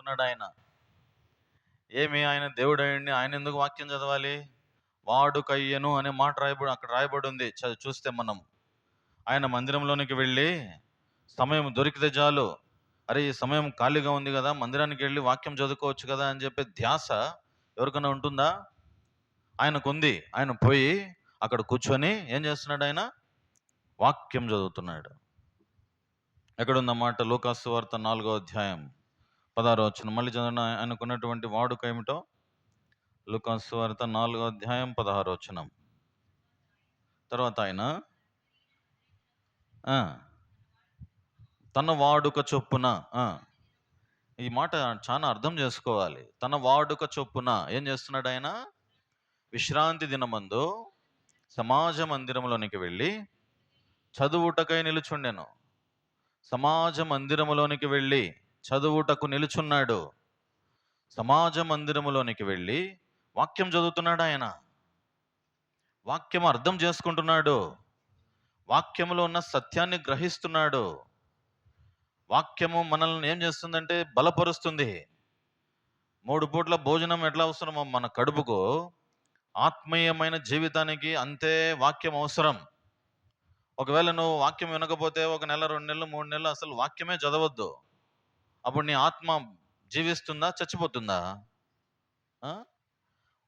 చదువుతున్నాడు ఆయన. ఏమి ఆయన దేవుడు అయ్యండి, ఆయన ఎందుకు వాక్యం చదవాలి? వాడుకయ్యను అనే మాట అక్కడ రాయబడి ఉంది. చూస్తే మనం ఆయన మందిరంలోనికి వెళ్ళి సమయం దొరికితే చాలు, అరే ఈ సమయం ఖాళీగా ఉంది కదా, మందిరానికి వెళ్ళి వాక్యం చదువుకోవచ్చు కదా అని చెప్పే ధ్యాస ఎవరికైనా ఉంటుందా? ఆయనకుంది. ఆయన పోయి అక్కడ కూర్చొని ఏం చేస్తున్నాడు? ఆయన వాక్యం చదువుతున్నాడు. ఎక్కడుందన్నమాట? లూకాసు వార్త 4వ అధ్యాయం 16వ వచనం. మళ్ళీ చదవండి. ఆయనకున్నటువంటి వాడుక ఏమిటో. లూకాసు వార్త 4వ అధ్యాయం 16వ వచనం. తర్వాత ఆయన తన వాడుక చొప్పున, ఈ మాట చాలా అర్థం చేసుకోవాలి. తన వాడుక చొప్పున ఏం చేస్తున్నాడు ఆయన? విశ్రాంతి దినమందు సమాజ మందిరంలోనికి వెళ్ళి చదువుటకై నిలుచుండెను. సమాజ మందిరములోనికి వెళ్ళి చదువుటకు నిలుచున్నాడు. సమాజ మందిరములోనికి వెళ్ళి వాక్యం చదువుతున్నాడు ఆయన. వాక్యం అర్థం చేసుకుంటున్నాడు. వాక్యములో ఉన్న సత్యాన్ని గ్రహిస్తున్నాడు. వాక్యము మనల్ని ఏం చేస్తుందంటే బలపరుస్తుంది. 3 పూట్ల భోజనం ఎట్లా అవసరమో మన కడుపుకు, ఆత్మీయమైన జీవితానికి అంతే వాక్యం అవసరం. ఒకవేళ నువ్వు వాక్యం వినకపోతే 1 నెల, 2 నెలలు, 3 నెలలు అసలు వాక్యమే చదవద్దు. అప్పుడు నీ ఆత్మ జీవిస్తుందా, చచ్చిపోతుందా?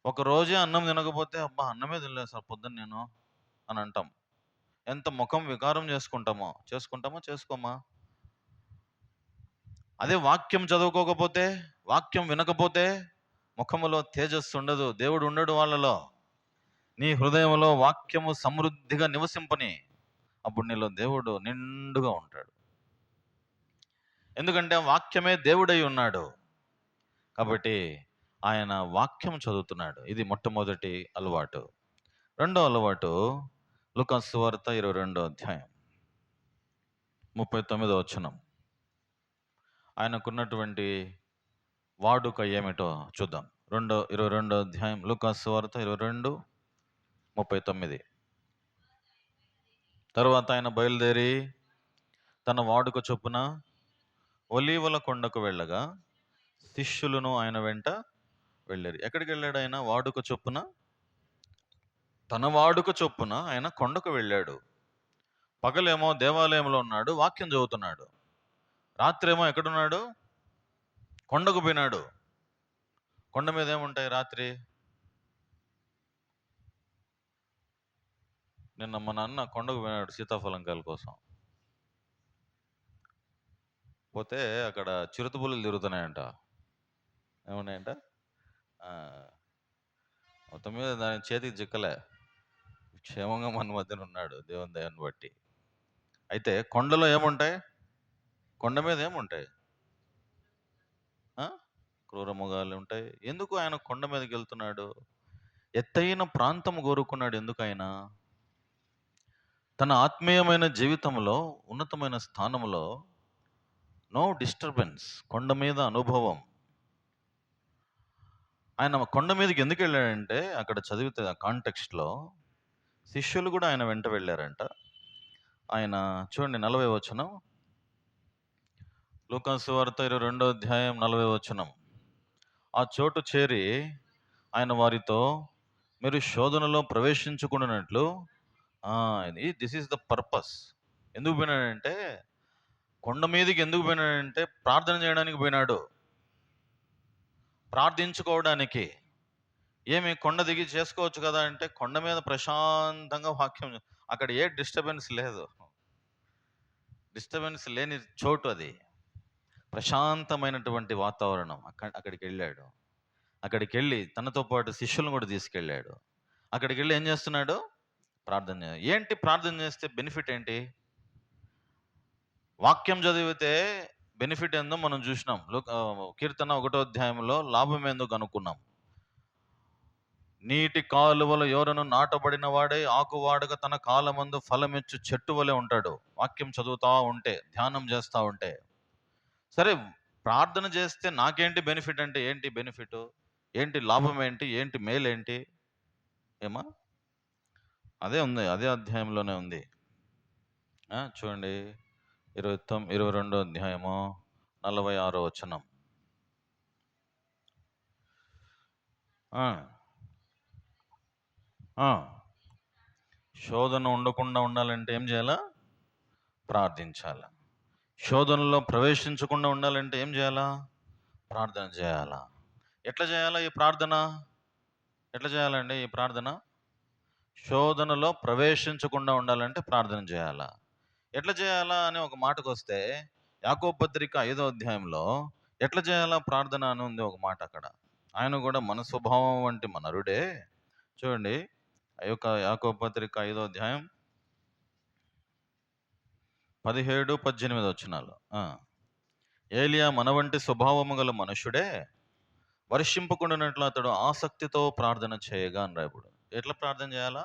ఒక రోజే అన్నం తినకపోతే అబ్బా అన్నమే తినలేదు సార్ పొద్దున్న నేను అని అంటాం. ఎంత ముఖం వికారం చేసుకుంటామో చేసుకోమా? అదే వాక్యం చదువుకోకపోతే, వాక్యం వినకపోతే ముఖములో తేజస్సు ఉండదు, దేవుడు ఉండడు వాళ్ళలో. నీ హృదయంలో వాక్యము సమృద్ధిగా నివసింపని, అప్పుడు నీలో దేవుడు నిండుగా ఉంటాడు. ఎందుకంటే వాక్యమే దేవుడై ఉన్నాడు కాబట్టి ఆయన వాక్యం చదువుతున్నాడు. ఇది మొట్టమొదటి అలవాటు. రెండో అలవాటు లూకాసు వార్త 22వ అధ్యాయం 39వ వచనం. ఆయనకున్నటువంటి వాడుక ఏమిటో చూద్దాం. 22వ అధ్యాయం లూకాసు వార్త 22:39. తర్వాత ఆయన బయలుదేరి తన వాడుక చొప్పున ఒలీవల కొండకు వెళ్ళగా శిష్యులను ఆయన వెంట వెళ్ళారు. ఎక్కడికి వెళ్ళాడు ఆయన? వాడుక చొప్పున, తన వాడుక చొప్పున ఆయన కొండకు వెళ్ళాడు. పగలేమో దేవాలయంలో ఉన్నాడు, వాక్యం చదువుతున్నాడు. రాత్రేమో ఎక్కడున్నాడు? కొండకు పోయినాడు. కొండ మీద ఏముంటాయి రాత్రి? నిన్న మా నాన్న కొండకు పోయినాడు సీతాఫలం కాయల కోసం. పోతే అక్కడ చిరుతపులులు తిరుగుతున్నాయంట. ఏమున్నాయంట? మొత్తం మీద దాని చేతికి చిక్కలే, క్షేమంగా మన మధ్యన ఉన్నాడు దేవుని దయాన్ని బట్టి. అయితే కొండలో ఏముంటాయి? కొండ మీద ఏముంటాయి? క్రూర మృగాలు ఉంటాయి. ఎందుకు ఆయన కొండ మీదకి వెళ్తున్నాడు? ఎత్తైన ప్రాంతం కోరుకున్నాడు. ఎందుకు ఆయన? తన ఆత్మీయమైన జీవితంలో, ఉన్నతమైన స్థానంలో నో డిస్టర్బెన్స్, కొండ మీద అనుభవం. ఆయన కొండ మీదకి ఎందుకు వెళ్ళాడంటే, అక్కడ చదివితే ఆ కాంటెక్స్ట్లో శిష్యులు కూడా ఆయన వెంట వెళ్ళారంట. ఆయన చూడండి 40వ వచనం, లూకాసు వార్త 22వ అధ్యాయం 40వ వచనం. ఆ చోటు చేరి ఆయన వారితో, మీరు శోధనలో ప్రవేశించుకున్నట్లు, దిస్ ఈస్ ద పర్పస్. ఎందుకు పోయినాడంటే, కొండ మీదకి ఎందుకు పోయినాడంటే ప్రార్థన చేయడానికి పోయినాడు, ప్రార్థించుకోవడానికి. ఏమి కొండ దిగి చేసుకోవచ్చు కదా అంటే, కొండ మీద ప్రశాంతంగా వాక్యం, అక్కడ ఏ డిస్టర్బెన్స్ లేదు, డిస్టర్బెన్స్ లేని చోటు అది, ప్రశాంతమైనటువంటి వాతావరణం. అక్కడికి వెళ్ళాడు. అక్కడికి వెళ్ళి తనతో పాటు శిష్యులను కూడా తీసుకెళ్ళాడు. అక్కడికి వెళ్ళి ఏం చేస్తున్నాడు? ప్రార్థన. ఏంటి ప్రార్థన చేస్తే బెనిఫిట్ ఏంటి? వాక్యం చదివితే బెనిఫిట్ ఏందో మనం చూసినాం. కీర్తన 1వ అధ్యాయంలో లాభం ఏందో కనుక్కున్నాం. నీటి కాలువల యోరను నాటబడిన వాడే ఆకువాడగా తన కాలమందు ఫలమిచ్చు చెట్టు వలె ఉంటాడు. వాక్యం చదువుతా ఉంటే, ధ్యానం చేస్తూ ఉంటే. సరే, ప్రార్థన చేస్తే నాకేంటి బెనిఫిట్ అంటే ఏంటి బెనిఫిట్? ఏంటి లాభం ఏంటి? ఏంటి మేలేంటి? ఏమా? అదే ఉంది, అదే అధ్యాయంలోనే ఉంది. చూడండి 22వ అధ్యాయము 46వ వచనం. ఆ, ఆ. శోధన ఉండకుండా ఉండాలంటే ఏం చేయాలా? ప్రార్థించాలా. శోధనలో ప్రవేశించకుండా ఉండాలంటే ఏం చేయాలా? ప్రార్థన చేయాలా. ఎట్లా చేయాలా ఈ ప్రార్థన? ఎట్లా చేయాలండి ఈ ప్రార్థన? శోధనలో ప్రవేశించకుండా ఉండాలంటే ప్రార్థన చేయాలా. ఎట్లా చేయాలా అని ఒక మాటకు వస్తే, యాకోబు పత్రిక 5వ అధ్యాయంలో ఎట్లా చేయాలా ప్రార్థన అని ఉంది ఒక మాట అక్కడ. ఆయన కూడా మన స్వభావం వంటి మన నరుడే. చూడండి, ఆ యొక్క యాకోబు పత్రిక 5వ అధ్యాయం 17, 18 వచనాలు. ఏలియా మన వంటి స్వభావము గల మనుషుడే, వర్షింపకుండానట్లు అతడు ఆసక్తితో ప్రార్థన చేయగా అని రాయబడు. ఎట్లా ప్రార్థన చేయాలా?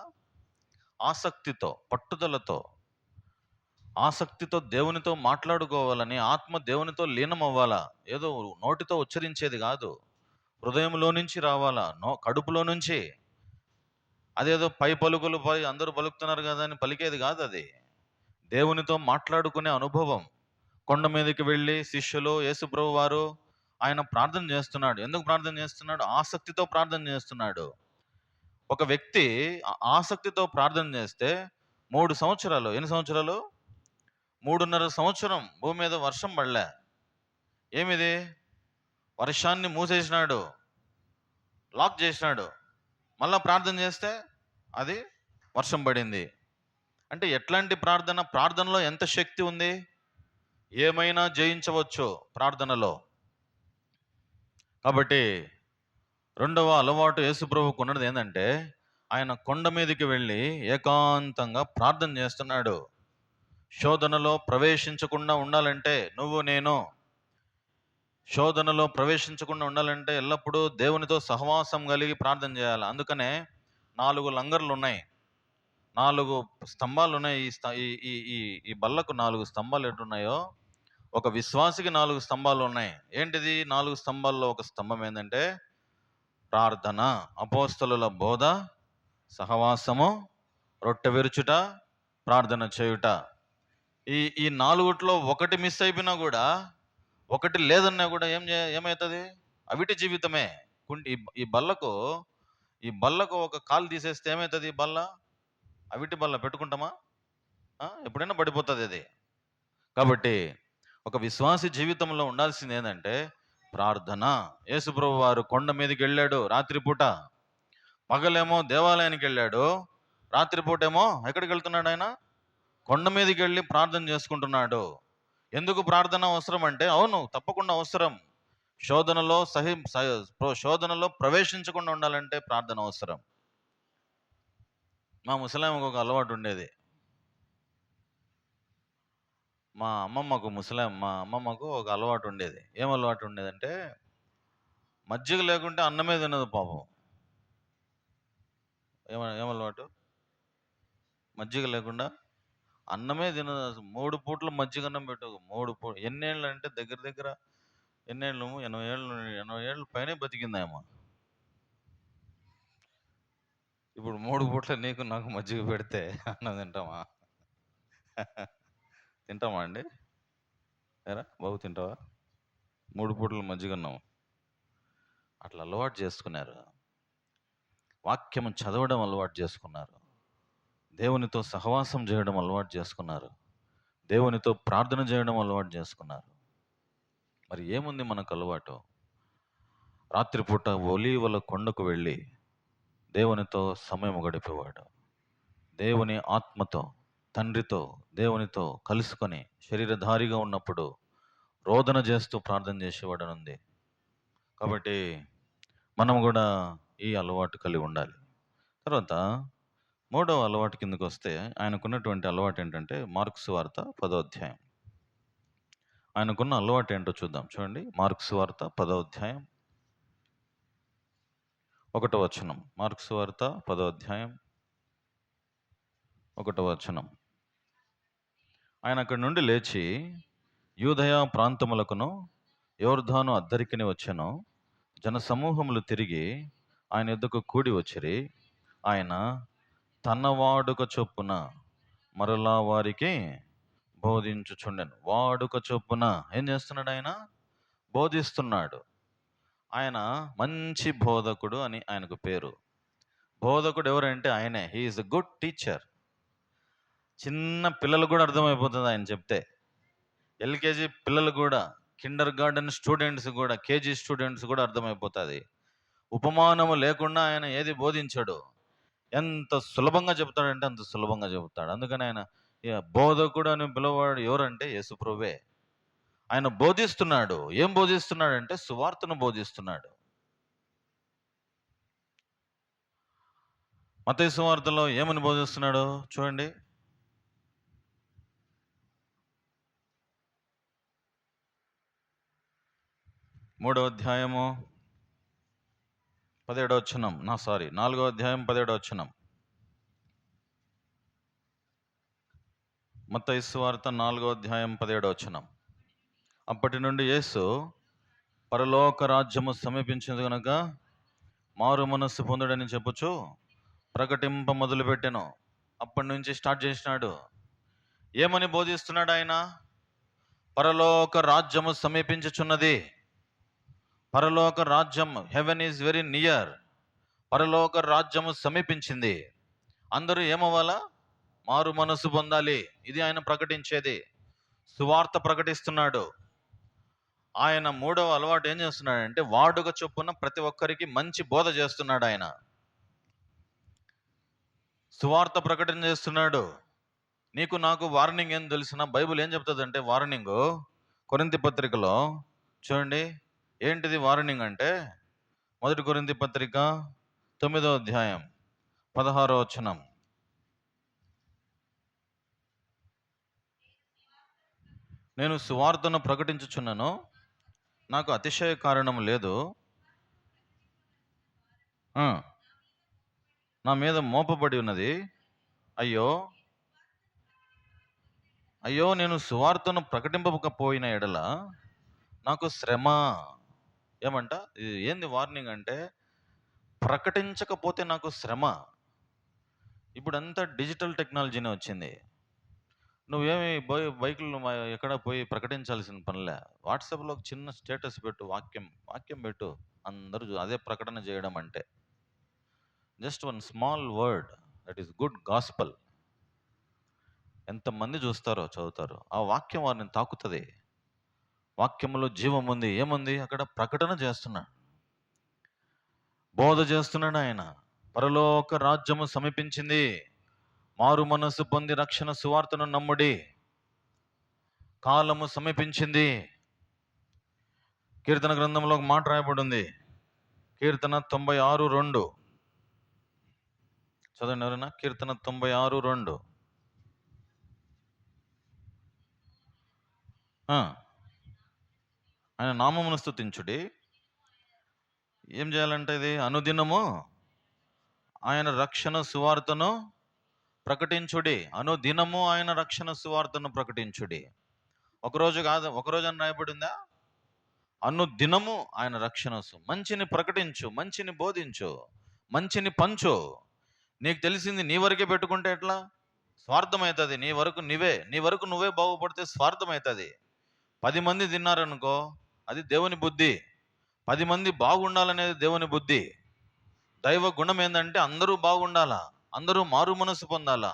ఆసక్తితో, పట్టుదలతో, ఆసక్తితో దేవునితో మాట్లాడుకోవాలని, ఆత్మ దేవునితో లీనం అవ్వాలా. ఏదో నోటితో ఉచ్చరించేది కాదు, హృదయంలో నుంచి రావాలా, కడుపులో నుంచి. అదేదో పై పలుకులు పై అందరూ పలుకుతున్నారు కదా అని పలికేది కాదు అది. దేవునితో మాట్లాడుకునే అనుభవం. కొండ మీదకి వెళ్ళి శిష్యులు, యేసుప్రభు వారు ఆయన ప్రార్థన చేస్తున్నాడు. ఎందుకు ప్రార్థన చేస్తున్నాడు? ఆసక్తితో ప్రార్థన చేస్తున్నాడు. ఒక వ్యక్తి ఆసక్తితో ప్రార్థన చేస్తే 3 సంవత్సరాలు, ఎన్ని సంవత్సరాలు? 3.5 సంవత్సరం భూమి మీద వర్షం పడలే. ఏమిది? వర్షాన్ని మూసేసినాడు, లాక్ చేసినాడు. మళ్ళా ప్రార్థన చేస్తే అది వర్షం పడింది. అంటే ఎట్లాంటి ప్రార్థన? ప్రార్థనలో ఎంత శక్తి ఉంది! ఏమైనా జయించవచ్చు ప్రార్థనలో. కాబట్టి రెండవ అలవాటు యేసుప్రభుకు ఉన్నది ఏంటంటే, ఆయన కొండ మీదకి వెళ్ళి ఏకాంతంగా ప్రార్థన చేస్తున్నాడు. శోధనలో ప్రవేశించకుండా ఉండాలంటే, నేను శోధనలో ప్రవేశించకుండా ఉండాలంటే ఎల్లప్పుడూ దేవునితో సహవాసం కలిగి ప్రార్థన చేయాలి. అందుకనే 4 లంగర్లు ఉన్నాయి, 4 స్తంభాలు ఉన్నాయి. ఈ బల్లకు 4 స్తంభాలు ఎట్టున్నాయో, ఒక విశ్వాసికి 4 స్తంభాలు ఉన్నాయి. ఏంటిది? 4 స్తంభాల్లో ఒక స్తంభం ఏంటంటే ప్రార్థన, అపోస్తలుల బోధ, సహవాసము, రొట్టె విరుచుట, ప్రార్థన చేయుట. ఈ 4 ఒకటి మిస్ అయిపోయినా కూడా, ఒకటి లేదన్నా కూడా ఏమవుతుంది? అవిటి జీవితమే. ఈ బల్లకు ఒక కాలు తీసేస్తే ఏమవుతుంది? ఈ బల్ల, అవిటి బల్ల పెట్టుకుంటామా? ఎప్పుడైనా పడిపోతుంది అది. కాబట్టి ఒక విశ్వాసి జీవితంలో ఉండాల్సింది ఏంటంటే ప్రార్థన. యేసుప్రభు వారు కొండ మీదకి వెళ్ళాడు రాత్రిపూట, పగలేమో దేవాలయానికి వెళ్ళాడు, రాత్రిపూట ఏమో ఎక్కడికి వెళ్తున్నాడు? ఆయన కొండ మీదకి వెళ్ళి ప్రార్థన చేసుకుంటున్నాడు. ఎందుకు ప్రార్థన అవసరం అంటే, అవును, తప్పకుండా అవసరం. శోధనలో ప్రవేశించకుండా ఉండాలంటే ప్రార్థన అవసరం. మా ముసలాంకు ఒక అలవాటు ఉండేది. మా అమ్మమ్మకు ఒక అలవాటు ఉండేది. ఏం అలవాటు ఉండేదంటే, మజ్జిగ లేకుంటే అన్నమే తినదు పాపం. ఏం అలవాటు? మజ్జిగ లేకుండా అన్నమే తినదు. 3 పూట్ల మజ్జిగ అన్నం పెట్టు. 3 పూట. ఎన్నేళ్ళు అంటే దగ్గర దగ్గర ఎన్నేళ్ళు? 80 ఏళ్ళు పైనే బతికిందాయమ్మ. ఇప్పుడు 3 పూట్ల నీకు నాకు మజ్జిగ పెడితే అన్నం తింటామా? తింటామా అండి? ఏరా బాబు, తింటావా? 3 పూటలు మజ్జిగ అన్నం. అట్లా అలవాటు చేసుకున్నారు. వాక్యం చదవడం అలవాటు చేసుకున్నారు, దేవునితో సహవాసం చేయడం అలవాటు చేసుకున్నారు, దేవునితో ప్రార్థన చేయడం అలవాటు చేసుకున్నారు. మరి ఏముంది మనకు అలవాటు? రాత్రిపూట ఒలీవల కొండకు వెళ్ళి దేవునితో సమయం గడిపేవాడు. దేవుని ఆత్మతో, తండ్రితో, దేవునితో కలుసుకొని శరీరధారిగా ఉన్నప్పుడు రోదన చేస్తూ ప్రార్థన చేసేవాడు ఉంది. కాబట్టి మనం కూడా ఈ అలవాటు కలిగి ఉండాలి. తర్వాత 3వ అలవాటు కిందకు వస్తే, ఆయనకున్నటువంటి అలవాటు ఏంటంటే మార్కు సువార్త 10వ అధ్యాయం. ఆయనకున్న అలవాటు ఏంటో చూద్దాం. చూడండి, మార్కు సువార్త 10వ అధ్యాయం 1వ వచనం. మార్కు సువార్త 10వ అధ్యాయం 1వ వచనం. ఆయన అక్కడి నుండి లేచి యూదయ ప్రాంతములకును యోర్దాను అద్దరికిని వచ్చెను. జనసమూహములు తిరిగి ఆయన యొద్దకు కూడి వచ్చిరి. ఆయన తన వాడుక చొప్పున మరలా వారికి బోధించుచుండెను. వాడుక చొప్పున ఏం చేస్తున్నాడు? ఆయన బోధిస్తున్నాడు. ఆయన మంచి బోధకుడు అని ఆయనకు పేరు. బోధకుడు ఎవరంటే ఆయనే. He is a good teacher. చిన్న పిల్లలు కూడా అర్థమైపోతుంది ఆయన చెప్తే. ఎల్కేజీ పిల్లలు కూడా, కిండర్ గార్డెన్ స్టూడెంట్స్ కూడా, కేజీ స్టూడెంట్స్ కూడా అర్థమైపోతుంది. ఉపమానము లేకుండా ఆయన ఏది బోధించాడు. ఎంత సులభంగా చెప్తాడంటే అంత సులభంగా చెబుతాడు. అందుకని ఆయన బోధకుడు అని పిలవాడు ఎవరంటే యేసుప్రభువే. ఆయన బోధిస్తున్నాడు. ఏం బోధిస్తున్నాడంటే సువార్తను బోధిస్తున్నాడు. మత్తయి సువార్తలో ఏమని బోధిస్తున్నాడు చూడండి. 3వ అధ్యాయము 17వ వచనం. 4వ అధ్యాయం 17వ వచనం. మత్తయి సువార్త 4వ అధ్యాయం 17వ వచనం. అప్పటి నుండి యేసు పరలోక రాజ్యము సమీపించింది కనుక మారు మనస్సు పొందుడని చెప్పుచు ప్రకటింప మొదలుపెట్టెను. అప్పటి నుంచి స్టార్ట్ చేసినాడు. ఏమని బోధిస్తున్నాడు ఆయన? పరలోక రాజ్యము సమీపించుచున్నది. పరలోక రాజ్యం, హెవెన్ ఈజ్ వెరీ నియర్. పరలోక రాజ్యము సమీపించింది. అందరూ ఏమవ్వాలా? మారు మనసు పొందాలి. ఇది ఆయన ప్రకటించేది. సువార్త ప్రకటిస్తున్నాడు. ఆయన 3వ అలవాటు ఏం చేస్తున్నాడంటే వాడుక చొప్పున ప్రతి ఒక్కరికి మంచి బోధ చేస్తున్నాడు. ఆయన సువార్త ప్రకటన చేస్తున్నాడు. నీకు నాకు వార్నింగ్ ఏం తెలిసిన బైబిల్ ఏం చెప్తుందంటే వార్నింగ్ కొరింథీ పత్రికలో చూడండి. ఏంటిది వార్నింగ్ అంటే 1 కొరింథీ పత్రిక 9వ అధ్యాయం 16వ వచనం. నేను సువార్తను ప్రకటించుచున్నాను, నాకు అతిశయ కారణం లేదు. నా మీద మోపబడి ఉన్నది. అయ్యో అయ్యో నేను సువార్తను ప్రకటింపకపోయిన ఎడల నాకు శ్రమ. ఏమంట? ఇది ఏంది వార్నింగ్ అంటే ప్రకటించకపోతే నాకు శ్రమ. ఇప్పుడంతా డిజిటల్ టెక్నాలజీనే వచ్చింది. నువ్వేమి బైకులు ఎక్కడ పోయి ప్రకటించాల్సిన పనిలే. వాట్సాప్లో ఒక చిన్న స్టేటస్ పెట్టు, వాక్యం పెట్టు, అందరూ అదే ప్రకటన చేయడం అంటే. Just one small word, that is good gospel. ఎంతమంది చూస్తారో, చదువుతారో, ఆ వాక్యం వారిని తాకుతుంది. వాక్యంలో జీవం ఉంది. ఏముంది అక్కడ? ప్రకటన చేస్తున్నాడు, బోధ చేస్తున్నాడు ఆయన. పరలోక రాజ్యము సమీపించింది, మారు మనస్సు పొంది రక్షణ సువార్తను నమ్ముడి, కాలము సమీపించింది. కీర్తన గ్రంథంలో ఒక మాట రాయబడి ఉంది. కీర్తన 96:2 చదవండి ఎవరైనా. కీర్తన 96:2. ఆయన నామమును స్తుతించుడి. ఏం చేయాలంటే ఇది అనుదినము ఆయన రక్షణ సువార్తను ప్రకటించుడి. అనుదినము ఆయన రక్షణ సువార్తను ప్రకటించుడి. ఒకరోజు కాదు, ఒకరోజు అని రాయబడిందా? అనుదినము ఆయన రక్షణ. మంచిని ప్రకటించు, మంచిని బోధించు, మంచిని పంచు. నీకు తెలిసింది నీ వరకే పెట్టుకుంటే ఎట్లా? స్వార్థమవుతుంది. నీ వరకు నువ్వే బాగుపడితే స్వార్థమవుతుంది. 10 మంది తిన్నారనుకో, అది దేవుని బుద్ధి. 10 మంది బాగుండాలనేది దేవుని బుద్ధి. దైవ గుణం ఏంటంటే అందరూ బాగుండాలా, అందరూ మారు మనసు పొందాలా,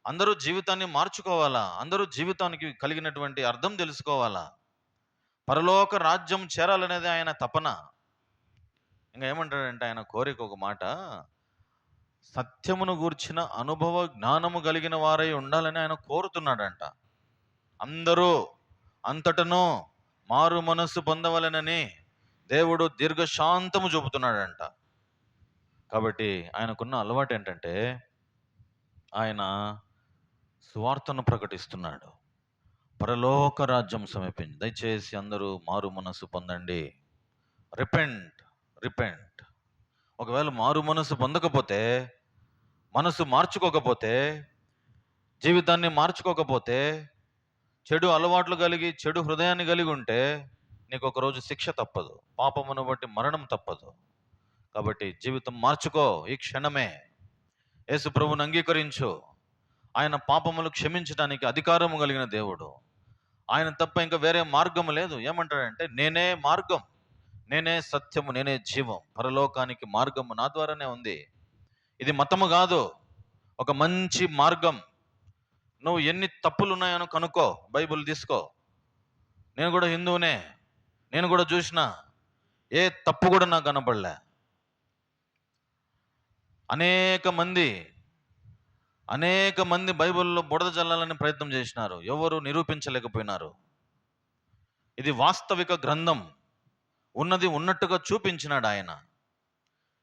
అందరూ జీవితాన్ని మార్చుకోవాలా, అందరూ జీవితానికి కలిగినటువంటి అర్థం తెలుసుకోవాలా, పరలోక రాజ్యం చేరాలనేది ఆయన తపన. ఇంకా ఏమంటాడంటే ఆయన కోరిక ఒక మాట, సత్యమును గూర్చిన అనుభవ జ్ఞానము కలిగిన వారై ఉండాలని ఆయన కోరుతున్నాడంట. అందరూ అంతటను మారు మనస్సు పొందవలనని దేవుడు దీర్ఘశాంతము చూపుతున్నాడంట. కాబట్టి ఆయనకున్న అలవాటు ఏంటంటే ఆయన సువార్తను ప్రకటిస్తున్నాడు. పరలోక రాజ్యం సమీపించి, దయచేసి అందరూ మారు మనస్సు పొందండి. రిపెంట్. ఒకవేళ మారు మనస్సు పొందకపోతే, మనసు మార్చుకోకపోతే, జీవితాన్ని మార్చుకోకపోతే, చెడు అలవాట్లు కలిగి చెడు హృదయాన్ని కలిగి ఉంటే నీకు ఒకరోజు శిక్ష తప్పదు, పాపమును బట్టి మరణం తప్పదు. కాబట్టి జీవితం మార్చుకో. ఈ క్షణమే యేసు ప్రభువుని అంగీకరించు. ఆయన పాపములు క్షమించడానికి అధికారము కలిగిన దేవుడు. ఆయన తప్ప ఇంకా వేరే మార్గం లేదు. ఏమంటాడంటే నేనే మార్గం, నేనే సత్యము, నేనే జీవం, పరలోకానికి మార్గము నా ద్వారానే ఉంది. ఇది మతము కాదు, ఒక మంచి మార్గం. నువ్వు ఎన్ని తప్పులు ఉన్నాయని కనుక్కో, బైబిల్ తీసుకో. నేను కూడా హిందువునే, నేను కూడా చూసిన ఏ తప్పు కూడా నాకు కనపడలే. అనేక మంది బైబిల్లో బురద జల్లాలని ప్రయత్నం చేసినారు, ఎవరు నిరూపించలేకపోయినారు. ఇది వాస్తవిక గ్రంథం, ఉన్నది ఉన్నట్టుగా చూపించినాడు ఆయన.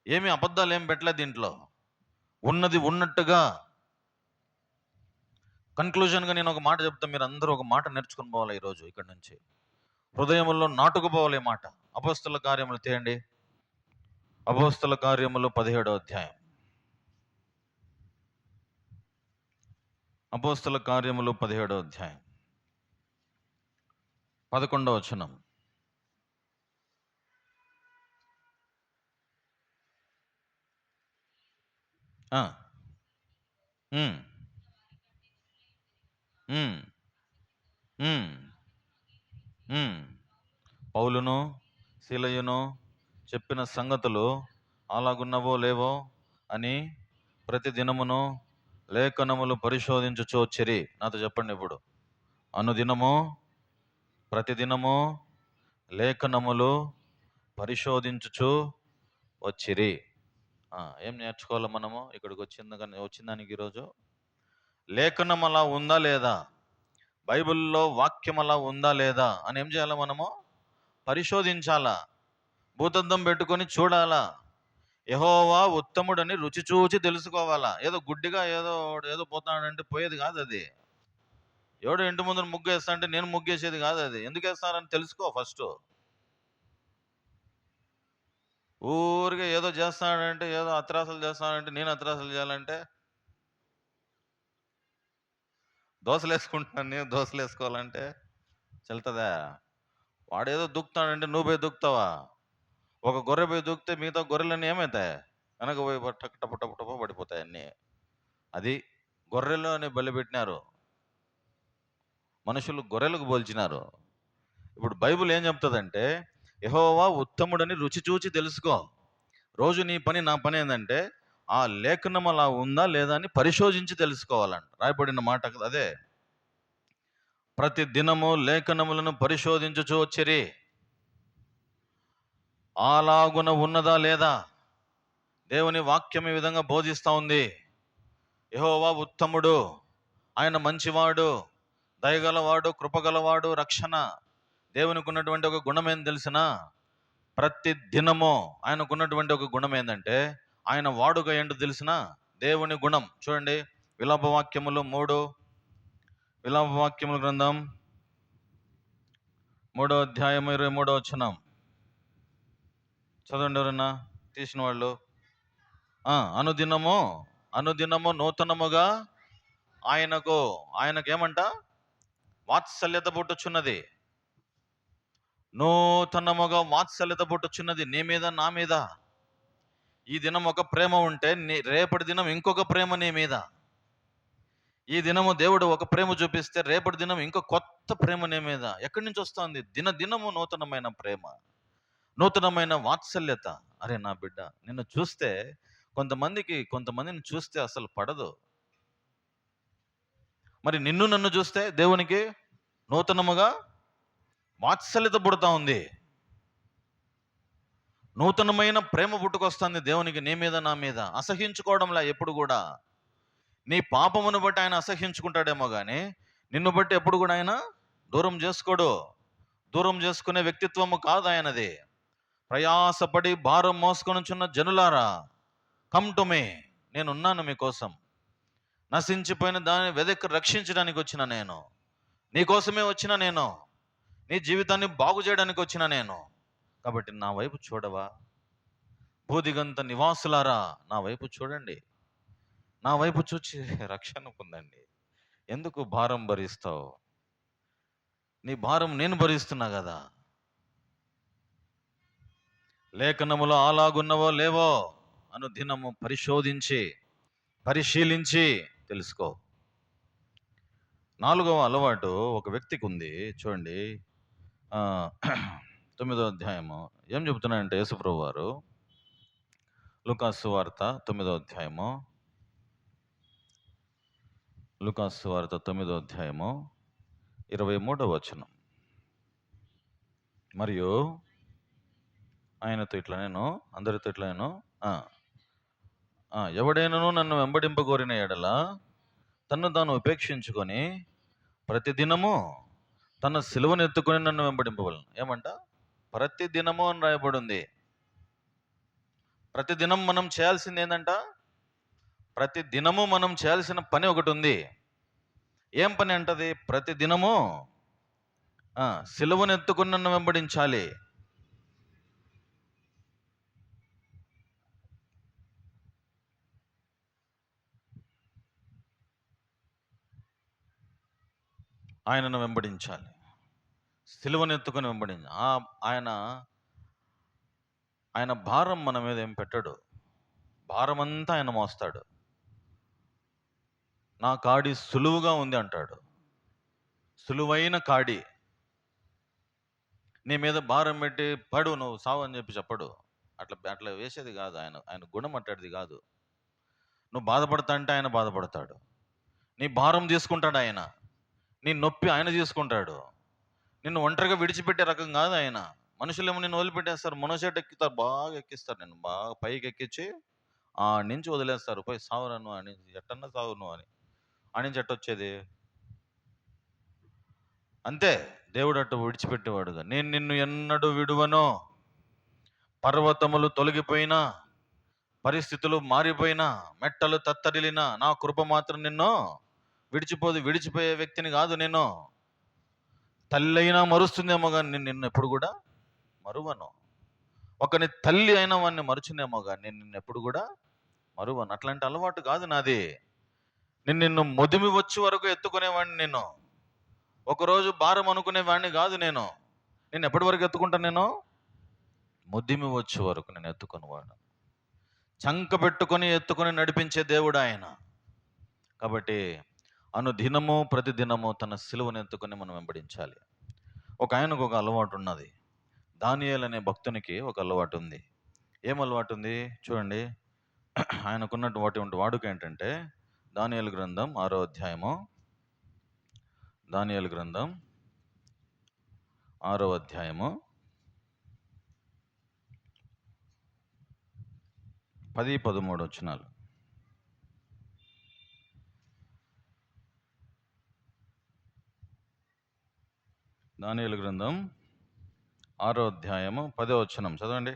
ఏమి అబద్ధాలు ఏం పెట్టలేదు దీంట్లో, ఉన్నది ఉన్నట్టుగా. కన్క్లూజన్గా నేను ఒక మాట చెప్తాను, మీరు అందరూ ఒక మాట నేర్చుకుని పోవాలి ఈరోజు ఇక్కడ నుంచి, హృదయంలో నాటుకుపోవాలి మాట. అపోస్తల కార్యములు తీయండి, అపోస్తల కార్యములు 17వ అధ్యాయం. అపోస్తల కార్యములు 17వ అధ్యాయం 11వ వచనం. పౌలును శీలయును చెప్పిన సంగతులు అలాగున్నవో లేవో అని ప్రతి దినమును లేఖనములు పరిశోధించుచు వచ్చిరి. నాతో చెప్పండి ఇప్పుడు, అనుదినము ప్రతిదినము లేఖనములు పరిశోధించుచు వచ్చిరి. ఏం నేర్చుకోవాలి మనము ఇక్కడికి వచ్చిందానికి ఈరోజు? లేఖనం అలా ఉందా లేదా, బైబిల్లో వాక్యం అలా ఉందా లేదా అని ఏం చేయాలా? మనము పరిశోధించాలా, భూతద్దం పెట్టుకొని చూడాలా. యెహోవా ఉత్తముడని రుచి చూచి తెలుసుకోవాలా. ఏదో గుడ్డిగా ఏదో పోతాడంటే పోయేది కాదు అది. ఎవడో ఇంటి ముందు ముగ్గు వేస్తా అంటే నేను ముగ్గేసేది కాదు అది. ఎందుకు వేస్తారని తెలుసుకో ఫస్ట్. ఊరికే ఏదో చేస్తాడంటే, ఏదో అత్రాసలు చేస్తాడంటే, నేను అత్రాసలు చేయాలంటే దోశలు వేసుకుంటాను, నేను దోశలు వేసుకోవాలంటే చెల్తుందా? వాడేదో దుక్కుతాడంటే నువ్వు పోయి దుక్కుతావా? ఒక గొర్రె పోయి దుక్కితే మిగతా గొర్రెలన్నీ ఏమవుతాయి? వెనక పోయి టప్ పడిపోతాయి అన్నీ. అది గొర్రెలు అని బలి పెట్టినారు, మనుషులు గొర్రెలకు పోల్చినారు. ఇప్పుడు బైబిల్ ఏం చెప్తుందంటే, యెహోవా ఉత్తముడని రుచి చూచి తెలుసుకో. రోజు నీ పని, నా పని ఏంటంటే ఆ లేఖనం అలా ఉందా లేదా అని పరిశోధించి తెలుసుకోవాలంట. రాయబడిన మాట అదే, ప్రతి దినము లేఖనములను పరిశోధించుచు వచ్చిరి. అలాగున ఉన్నదా లేదా? దేవుని వాక్యం ఈ విధంగా బోధిస్తూ ఉంది. యెహోవా ఉత్తముడు, ఆయన మంచివాడు, దయగలవాడు, కృపగలవాడు, రక్షణ. దేవునికి ఉన్నటువంటి ఒక గుణం ఏం తెలిసిన? ప్రతి దినము ఆయనకున్నటువంటి ఒక గుణం ఏంటంటే, ఆయన వాడుక ఏంటో తెలిసిన? దేవుని గుణం. చూడండి, విలాపవాక్యములు 3, విలాపవాక్యముల గ్రంథం 3వ అధ్యాయం 23వ వచనం చదవండి ఎవరన్నా తీసిన వాళ్ళు. అనుదినము నూతనముగా ఆయనకేమంట? వాత్సల్యత పుట్టుచున్నది. నూతనముగా వాత్సల్యత పుట్టుచున్నది నీ మీద, నా మీద. ఈ దినం ఒక ప్రేమ ఉంటే రేపటి దినం ఇంకొక ప్రేమ నీ మీద. ఈ దినము దేవుడు ఒక ప్రేమ చూపిస్తే రేపటి దినం ఇంకో కొత్త ప్రేమ నీ మీద. ఎక్కడి నుంచి వస్తుంది? దినము నూతనమైన ప్రేమ, నూతనమైన వాత్సల్యత. అరే నా బిడ్డ, నిన్ను చూస్తే కొంతమందిని చూస్తే అసలు పడదు. మరి నన్ను చూస్తే దేవునికి నూతనముగా వాత్సల్యత పుడతా ఉంది, నూతనమైన ప్రేమ పుట్టుకొస్తుంది దేవునికి నీ మీద, నా మీద. అసహించుకోవడంలా ఎప్పుడు కూడా. నీ పాపమును బట్టి ఆయన అసహించుకుంటాడేమో కానీ నిన్ను బట్టి ఎప్పుడు కూడా ఆయన దూరం చేసుకోడు. దూరం చేసుకునే వ్యక్తిత్వము కాదు ఆయనది. ప్రయాసపడి భారం మోసుకొనుచున్న జనులారా, కమ్ టు మీ, నేనున్నాను మీకోసం. నశించిపోయిన దాన్ని వెదక్కి రక్షించడానికి వచ్చిన నేను, నీకోసమే వచ్చిన నేను, నీ జీవితాన్ని బాగు చేయడానికి వచ్చిన నేను. కాబట్టి నా వైపు చూడవా? భూదిగంత నివాసులారా, నా వైపు చూడండి, నా వైపు చూచి రక్షణ పొందండి. ఎందుకు భారం భరిస్తావు? నీ భారం నేను భరిస్తున్నా కదా. లేఖనములో అలాగున్నవో లేవో అనుదినము పరిశీలించి తెలుసుకో. 4వ అలవాటు ఒక వ్యక్తికి ఉంది. చూడండి, 9వ అధ్యాయము ఏం చెప్తున్నాడంటే యేసుప్రభు వారు లూకాసు వార్త 9వ అధ్యాయము, లూకాసు వార్త 9వ అధ్యాయము 23వ వచనం. మరియు ఆయనతో ఇట్లా నేను అందరితో ఇట్లా నేను ఎవడైనను నన్ను వెంబడింపగోరిన ఎడల తన్ను తాను ఉపేక్షించుకొని ప్రతిదినము తన సిలువను ఎత్తుకొని నన్ను వెంబడింపవలను. ఏమంట? ప్రతిదినము అని రాయబడి ఉంది. ప్రతిదినం మనం చేయాల్సింది ఏంటంట? ప్రతిదినము మనం చేయాల్సిన పని ఒకటి ఉంది. ఏం పని అంటది? ప్రతిదినము సిలువను ఎత్తుకొని నన్ను వెంబడించాలి. ఆయనను వెంబడించాలి, సిలువను ఎత్తుకొని వెంబడించాలి. ఆయన భారం మన మీద ఏం పెట్టాడు, భారం అంతా ఆయన మోస్తాడు. నా కాడి సులువుగా ఉంది అంటాడు. సులువైన కాడి. నీ మీద భారం పెట్టి పడు నువ్వు సావు అని చెప్పడు. అట్లా వేసేది కాదు. ఆయన గుణం అట్టడిది కాదు. నువ్వు బాధపడతా అంటే ఆయన బాధపడతాడు. నీ భారం తీసుకుంటాడు ఆయన. నీ నొప్పి ఆయన తీసుకుంటాడు. నిన్ను ఒంటరిగా విడిచిపెట్టే రకం కాదు ఆయన. మనుషులేమో నిన్ను వదిలిపెట్టేస్తారు, మనోసేట ఎక్కుతారు, బాగా ఎక్కిస్తారు, నిన్ను బాగా పైకి ఎక్కించి ఆ నుంచి వదిలేస్తారు. పోయి సావురను అని, ఎట్టన్నా సావు నువ్వు అని. ఆ నుంచి ఎట్టొచ్చేది? అంతే. దేవుడు అట్టు విడిచిపెట్టేవాడుగా. నేను నిన్ను ఎన్నడూ విడువను. పర్వతములు తొలగిపోయినా, పరిస్థితులు మారిపోయినా, మెట్టలు తత్తరిలినా నా కృప మాత్రం నిన్ను విడిచిపోదు. విడిచిపోయే వ్యక్తిని కాదు నేను. తల్లి అయినా మరుస్తుందేమో కానీ నిన్ను ఎప్పుడు కూడా మరువను. ఒకని తల్లి అయినా వాడిని మరుచునేమో కానీ నేను నిన్ను ఎప్పుడు కూడా మరువను. అట్లాంటి అలవాటు కాదు నాది. నిన్ను మొదిమి వచ్చే వరకు ఎత్తుకునేవాడిని నేను. ఒకరోజు భారం అనుకునేవాడిని కాదు నేను. నేను ఎప్పటి వరకు ఎత్తుకుంటాను? నేను మొదిమి వచ్చే వరకు నేను ఎత్తుకునేవాడు. చంక పెట్టుకొని ఎత్తుకొని నడిపించే దేవుడు ఆయన. కాబట్టి అనుదినము ప్రతిదినము తన సిలువను ఎత్తుకొని మనం వెంబడించాలి. ఒక ఆయనకు ఒక అలవాటు ఉన్నది. దానియేలు అనే భక్తునికి ఒక అలవాటు ఉంది. ఏం అలవాటు ఉంది చూడండి. ఆయనకున్నటువంటి వాడుక ఏంటంటే దానియేలు గ్రంథం 6వ అధ్యాయము, దానియేలు గ్రంథం 6వ అధ్యాయము 10-13 వచనాలు. దానియేలు గ్రంథం 6వ అధ్యాయము 10వ వచనం చదవండి.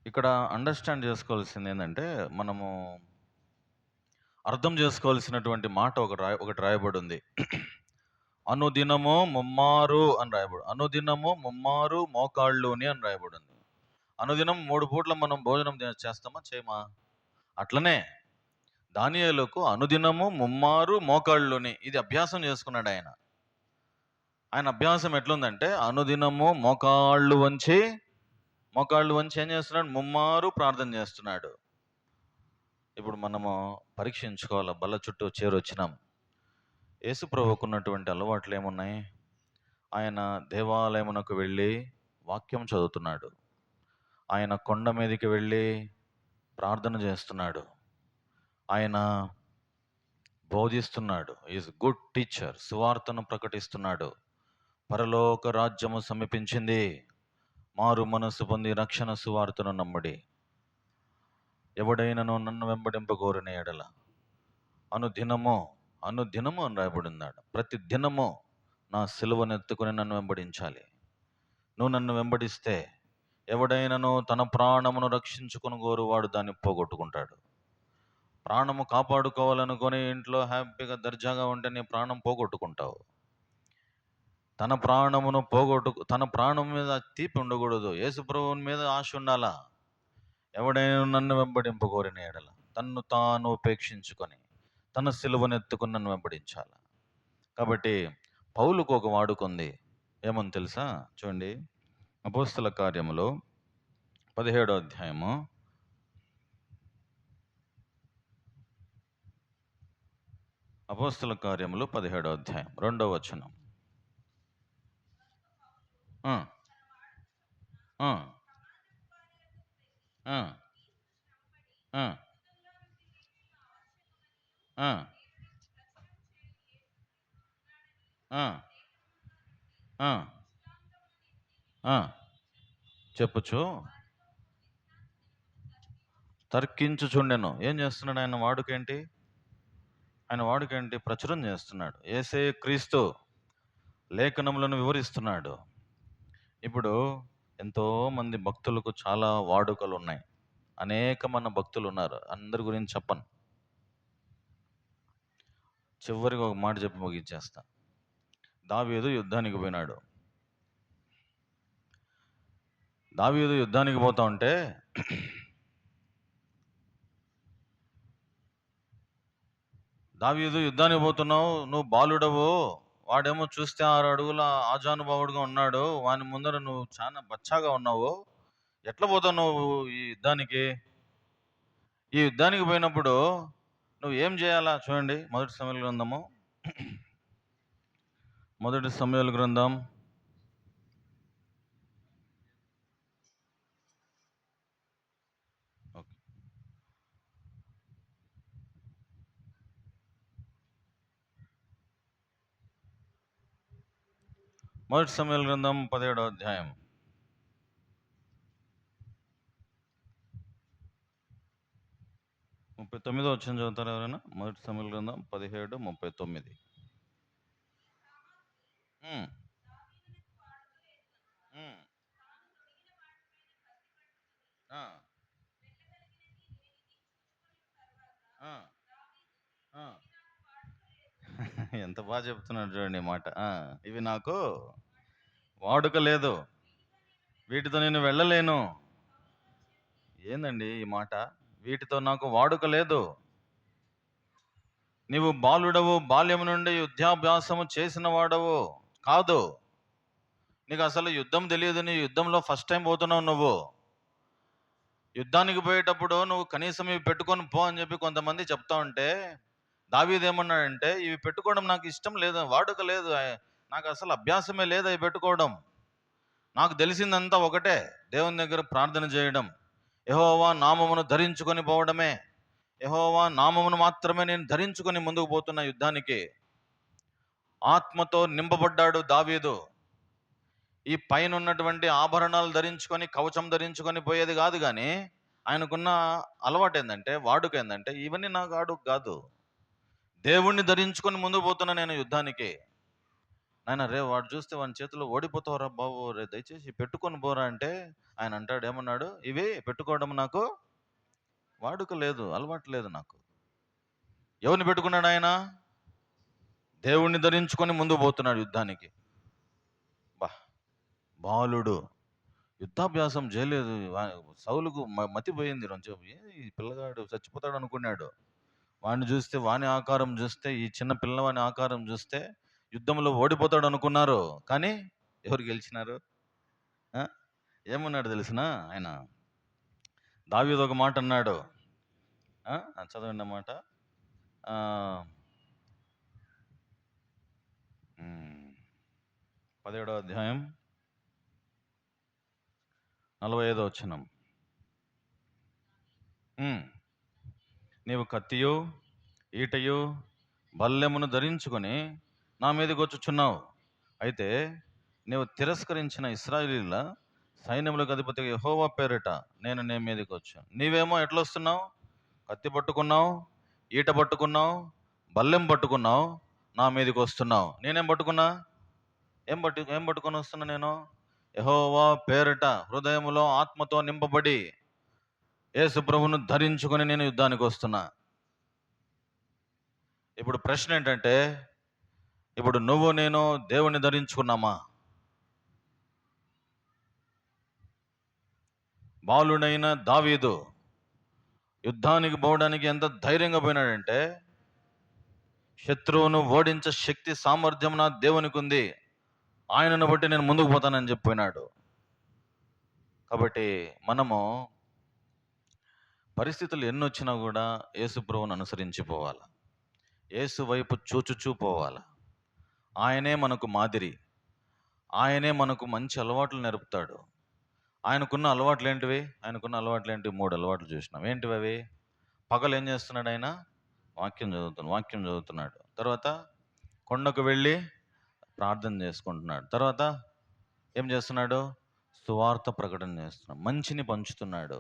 ఇక్కడ అండర్స్టాండ్ చేసుకోవాల్సింది ఏంటంటే, మనము అర్థం చేసుకోవాల్సినటువంటి మాట ఒకటి రాయబడి ఉంది. అనుదినము ముమ్మారు అని రాయబడి, అనుదినము ముమ్మారు మోకాళ్ళుని అని రాయబడి ఉంది. అనుదినం 3 పూట్ల మనం భోజనం చేస్తామా చేయమా? అట్లనే దానియేలుకు అనుదినము ముమ్మారు మోకాళ్ళుని, ఇది అభ్యాసం చేసుకున్నాడు ఆయన. ఆయన అభ్యాసం ఎట్లుందంటే అనుదినము మోకాళ్ళు వంచి ఏం చేస్తున్నాడు? ముమ్మారు ప్రార్థన చేస్తున్నాడు. ఇప్పుడు మనము పరీక్షించుకోవాలి. బల్ల చుట్టూ చేరొచ్చినాం. యేసు ప్రభువుకు ఉన్నటువంటి అలవాట్లు ఏమున్నాయి? ఆయన దేవాలయమునకు వెళ్ళి వాక్యం చదువుతున్నాడు. ఆయన కొండ మీదకి వెళ్ళి ప్రార్థన చేస్తున్నాడు. ఆయన బోధిస్తున్నాడు. Is good teacher. సువార్తను ప్రకటిస్తున్నాడు. పరలోక రాజ్యము సమీపించింది, మారు మనసు పొంది రక్షణ సువార్తను నమ్మడి. ఎవడైనను నన్ను వెంబడింపగోరిన ఎడల అనుదినము అని రాయబడినాడు. ప్రతి దినము నా సిలువను ఎత్తుకొని నన్ను వెంబడించాలి. నువ్వు నన్ను వెంబడిస్తే ఎవడైనను తన ప్రాణమును రక్షించుకుని వాడు దాన్ని పోగొట్టుకుంటాడు. ప్రాణము కాపాడుకోవాలనుకొని ఇంట్లో హ్యాపీగా దర్జాగా ఉంటే నీ ప్రాణం పోగొట్టుకుంటావు. తన ప్రాణం మీద తీపి ఉండకూడదు. యేసుప్రభువుని మీద ఆశ ఉండాలా. ఎవడైనా నన్ను వెంబడింపగోరిన ఎడల తన్ను తాను ఉపేక్షించుకొని తన సిలువను ఎత్తుకొని నన్ను వెంబడించాల. కాబట్టి పౌలుకు ఒక వాడుక ఉంది. ఏమని తెలుసా? చూడండి, అపోస్తల కార్యములు 17వ అధ్యాయము 17వ అధ్యాయం 2వ వచనం. ఆ, ఆ, ఆ, ఆ, ఆ, ఆ, ఆ, ఆ. చెప్పుచు తర్కించుచుండెను. ఏం చేస్తున్నాడు ఆయన? వాడుకేంటి? ఆయన వాడుకేంటి? ప్రచురం చేస్తున్నాడు. యేసే క్రీస్తు, లేఖనములను వివరిస్తున్నాడు. ఇప్పుడు ఎంతో మంది భక్తులకు చాలా వాడుకలు ఉన్నాయి. అనేకమైన భక్తులు ఉన్నారు. అందరి గురించి చెప్పను. చివరికి ఒక మాట చెప్పి ముగించేస్తా. దావీదు యుద్ధానికి పోయినాడు. దావీదు యుద్ధానికి పోతా ఉంటే దావీదు యుద్ధానికి పోతున్నావు, నువ్వు బాలుడవు, వాడేమో చూస్తే 6 అడుగుల ఆజానుభావుడుగా ఉన్నాడు, వాని ముందర నువ్వు చాలా బచ్చాగా ఉన్నావు, ఎట్లా పోతావు నువ్వు ఈ యుద్ధానికి? ఈ యుద్ధానికి పోయినప్పుడు నువ్వు ఏం చేయాలా? చూడండి, మొదటి సమూయేలు గ్రంథం మొదటి సమూయేలు గ్రంథం 17వ అధ్యాయం 39వ వచనం చదువుతారు ఎవరైనా? మొదటి సమూయేలు గ్రంథం 17:39. ఎంత బాగా చెప్తున్నాడు చూడండి ఈ మాట. ఇవి నాకు వాడుక లేదు, వీటితో నేను వెళ్ళలేను. ఏందండి ఈ మాట? వీటితో నాకు వాడుక లేదు. నీవు బాలుడవు, బాల్యము నుండి యుద్ధాభ్యాసము చేసిన వాడవు కాదు. నీకు అసలు యుద్ధం తెలియదు. నీ యుద్ధంలో ఫస్ట్ టైం పోతున్నావు. నువ్వు యుద్ధానికి పోయేటప్పుడు నువ్వు కనీసం ఇవి పెట్టుకొని పో అని చెప్పి కొంతమంది చెప్తా ఉంటే, దావీదు ఏమన్నాడంటే, ఇవి పెట్టుకోవడం నాకు ఇష్టం లేదు, వాడుక లేదు, నాకు అసలు అభ్యాసమే లేదు అవి పెట్టుకోవడం. నాకు తెలిసిందంతా ఒకటే, దేవుని దగ్గర ప్రార్థన చేయడం, యెహోవా నామమును ధరించుకొని పోవడమే. యెహోవా నామమును మాత్రమే నేను ధరించుకొని ముందుకు పోతున్న యుద్ధానికి. ఆత్మతో నింపబడ్డాడు దావీదు. ఈ పైన ఉన్నటువంటి ఆభరణాలు ధరించుకొని, కవచం ధరించుకొని పోయేది కాదు. కానీ ఆయనకున్న అలవాటు ఏంటంటే, వాడుక ఏంటంటే, ఇవన్నీ నాకు ఆడుకు కాదు, దేవుణ్ణి ధరించుకొని ముందుకు పోతున్నా నేను యుద్ధానికి. ఆయన రే వాడు చూస్తే వాని చేతిలో ఓడిపోతావురా బాబు, రే దయచేసి పెట్టుకొని పోరా అంటే, ఆయన అంటాడు, ఏమన్నాడు? ఇవి పెట్టుకోవడం నాకు వాడుక లేదు, అలవాటు లేదు నాకు. ఎవరిని పెట్టుకున్నాడు ఆయన? దేవుణ్ణి ధరించుకొని ముందుకు పోతున్నాడు యుద్ధానికి. బాలుడు, యుద్ధాభ్యాసం చేయలేదు. సౌలుకు మతిపోయింది. ఈ పిల్లగాడు చచ్చిపోతాడు అనుకున్నాడు. వాడిని చూస్తే, వాని ఆకారం చూస్తే, ఈ చిన్న పిల్లవాని ఆకారం చూస్తే యుద్ధంలో ఓడిపోతాడు అనుకున్నారు. కానీ ఎవరు గెలిచినారు? ఏమన్నాడు తెలిసిన ఆయన? దావీదు ఒక మాట అన్నాడు. చదవండి అన్నమాట. 17వ అధ్యాయం 45వ వచనం. నీవు కత్తియు ఈటయు బల్లెమును ధరించుకొని నా మీదకి వచ్చుచున్నావు. అయితే నీవు తిరస్కరించిన ఇశ్రాయేలీయుల సైన్యములకు అధిపతి యెహోవా పేరిట నేను నీ మీదకి వచ్చాను. నీవేమో ఎట్లా వస్తున్నావు? కత్తి పట్టుకున్నావు, ఈట పట్టుకున్నావు, బల్లెం పట్టుకున్నావు, నా మీదకి వస్తున్నావు. నేనేం పట్టుకున్నా? ఏం పట్టుకొని వస్తున్నా నేను? యెహోవా పేరిట హృదయములో ఆత్మతో నింపబడి యేసు ప్రభువును ధరించుకొని నేను యుద్ధానికి వస్తున్నా. ఇప్పుడు ప్రశ్న ఏంటంటే, ఇప్పుడు నువ్వు నేను దేవుణ్ణి ధరించుకున్నామా? బాలుడైన దావీదు యుద్ధానికి పోవడానికి ఎంత ధైర్యంగా పోయినాడంటే, శత్రువును ఓడించే శక్తి సామర్థ్యం నా దేవునికి ఉంది. ఆయనను బట్టి నేను ముందుకు పోతానని చెప్పినాడు. కాబట్టి మనము పరిస్థితులు ఎన్నొచ్చినా కూడా యేసు ప్రభువును అనుసరించి పోవాలి. యేసు వైపు చూచుచూ పోవాలి. ఆయనే మనకు మాదిరి. ఆయనే మనకు మంచి అలవాట్లు నేర్పుతాడు. ఆయనకున్న అలవాట్లు ఏంటివి? ఆయనకున్న అలవాట్లు ఏంటి? 3 అలవాట్లు చూసినాం. ఏంటివి అవి? పగలు ఏం చేస్తున్నాడు ఆయన? వాక్యం చదువుతున్నాడు. తర్వాత కొండకు వెళ్ళి ప్రార్థన చేసుకుంటున్నాడు. తర్వాత ఏం చేస్తున్నాడు? సువార్త ప్రకటన చేస్తున్నాడు. మంచిని పంచుతున్నాడు.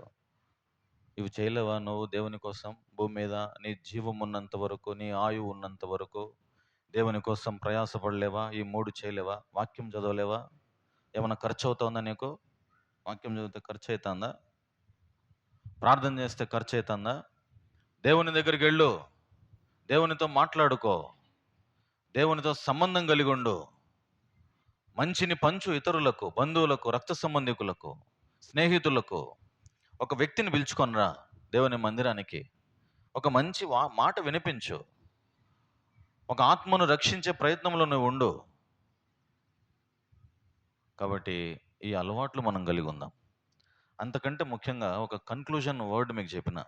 ఇవి చేయలేవా నువ్వు దేవుని కోసం? భూమి మీద నీ జీవం ఉన్నంత వరకు, నీ ఆయువు ఉన్నంత వరకు దేవుని కోసం ప్రయాసపడలేవా? ఈ 3 చేయలేవా? వాక్యం చదవలేవా? ఏమైనా ఖర్చు అవుతుందా నీకు? వాక్యం చదివితే ఖర్చు అవుతుందా? ప్రార్థన చేస్తే ఖర్చు అవుతుందా? దేవుని దగ్గరికి వెళ్ళు, దేవునితో మాట్లాడుకో, దేవునితో సంబంధం కలిగి ఉండు, మంచిని పంచు ఇతరులకు, బంధువులకు, రక్త సంబంధికులకు, స్నేహితులకు. ఒక వ్యక్తిని పిలుచుకొనిరా దేవుని మందిరానికి. ఒక మంచి మాట వినిపించు. ఒక ఆత్మను రక్షించే ప్రయత్నంలో నువ్వు ఉండు. కాబట్టి ఈ అలవాట్లు మనం కలిగి ఉందాం. అంతకంటే ముఖ్యంగా ఒక కన్క్లూజన్ వర్డ్ మీకు చెప్పిన,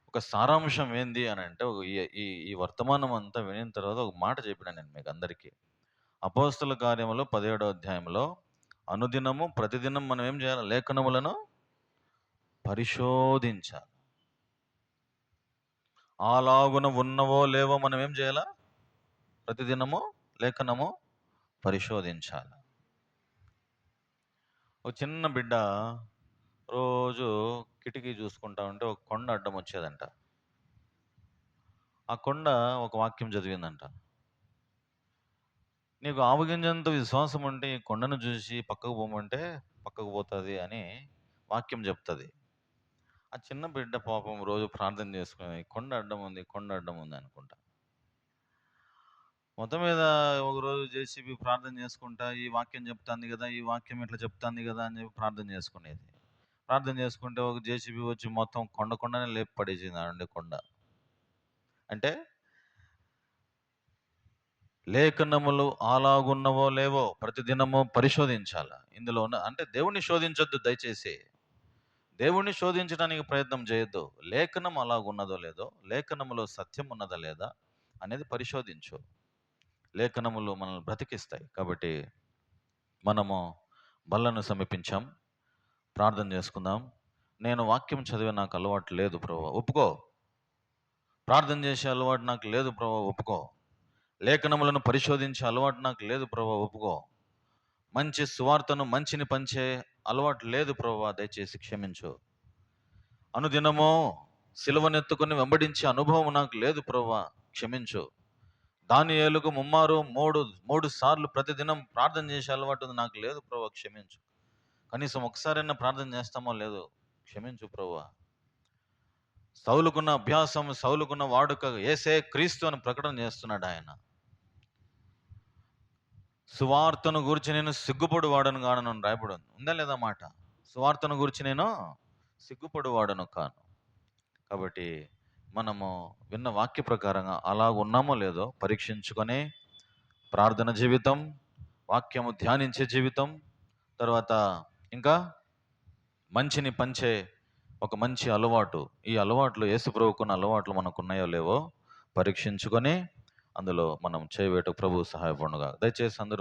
ఒక సారాంశం ఏంది అని అంటే, ఈ ఈ ఈ వర్తమానం అంతా వినిన తర్వాత ఒక మాట చెప్పిన నేను మీకు అందరికీ. అపోస్తల కార్యములు 17వ అధ్యాయంలో అనుదినము ప్రతిదినం మనం ఏం చేయాలి? లేఖనములను పరిశోధించాలి. అలాగున ఉన్నవో లేవో మనం ఏం చేయాలా? ప్రతిదినము లేఖనము పరిశోధించాలి. ఒక చిన్న బిడ్డ రోజు కిటికీ చూసుకుంటా ఉంటే ఒక కొండ అడ్డం వచ్చేదంట. ఆ కొండ ఒక వాక్యం చదివిందంట. నీకు ఆవగింజంత విశ్వాసం ఉంటే ఈ కొండను చూసి పక్కకు పోమంటే పక్కకు పోతుంది అని వాక్యం చెప్తుంది. ఆ చిన్న బిడ్డ పాపం రోజు ప్రార్థన చేసుకుని కొండ అడ్డం ఉంది అనుకుంటా. మొత్తం మీద ఒకరోజు జేసీబీ ప్రార్థన చేసుకుంటా, ఈ వాక్యం చెప్తాంది కదా, ఈ వాక్యం ఇట్లా చెప్తాంది కదా అని చెప్పి ప్రార్థన చేసుకునేది. ప్రార్థన చేసుకుంటే ఒక జేసీబీ వచ్చి మొత్తం కొండనే లేపి పడేసింది అండి కొండ. అంటే లేఖనములు అలాగున్నవో లేవో ప్రతిదినము పరిశోధించాలి. ఇందులో ఉన్న అంటే దేవుణ్ణి శోధించొద్దు దయచేసి. దేవుణ్ణి శోధించడానికి ప్రయత్నం చేయొద్దు. లేఖనం అలాగున్నదో లేదో, లేఖనములో సత్యం ఉన్నదా లేదా అనేది పరిశోధించు. లేఖనములు మనల్ని బ్రతికిస్తాయి. కాబట్టి మనము బల్లను సమీపించాం, ప్రార్థన చేసుకుందాం. నేను వాక్యం చదివే నాకు అలవాటు లేదు ప్రభువా, ఒప్పుకో. ప్రార్థన చేసే అలవాటు నాకు లేదు ప్రభువా, ఒప్పుకో. లేఖనములను పరిశోధించే అలవాటు నాకు లేదు ప్రభువా, ఒప్పుకో. మంచి సువార్తను, మంచిని పంచే అలవాటు లేదు ప్రభువా, దయచేసి క్షమించు. అనుదినము సిలువనెత్తుకుని వెంబడించే అనుభవం నాకు లేదు ప్రభువా, క్షమించు. దానియేలుకు ముమ్మారు మూడు సార్లు ప్రతిదినం ప్రార్థన చేసే అలవాటు నాకు లేదు ప్రభువా, క్షమించు. కనీసం ఒకసారైనా ప్రార్థన చేస్తామో లేదో క్షమించు ప్రభువా. సౌలుకున్న అభ్యాసం, సౌలుకున్న వాడుక యేసే క్రీస్తు అని ప్రకటన చేస్తున్నాడు ఆయన. సువార్తను గురించి నేను సిగ్గుపడు వాడను కాను రాయబడి ఉందా లేదా మాట? సువార్తను గురించి నేను సిగ్గుపడు వాడను కాను. కాబట్టి మనము విన్న వాక్య ప్రకారంగా అలా ఉన్నామో లేదో పరీక్షించుకొని ప్రార్థన జీవితం, వాక్యము ధ్యానించే జీవితం, తర్వాత ఇంకా మంచిని పంచే ఒక మంచి అలవాటు. ఈ అలవాట్లు యేసు ప్రభువుకున్న అలవాట్లు మనకున్నాయో లేవో పరీక్షించుకొని అందులో మనం చేయవేట ప్రభు సహాయపడునుగా. దయచేసి అందరూ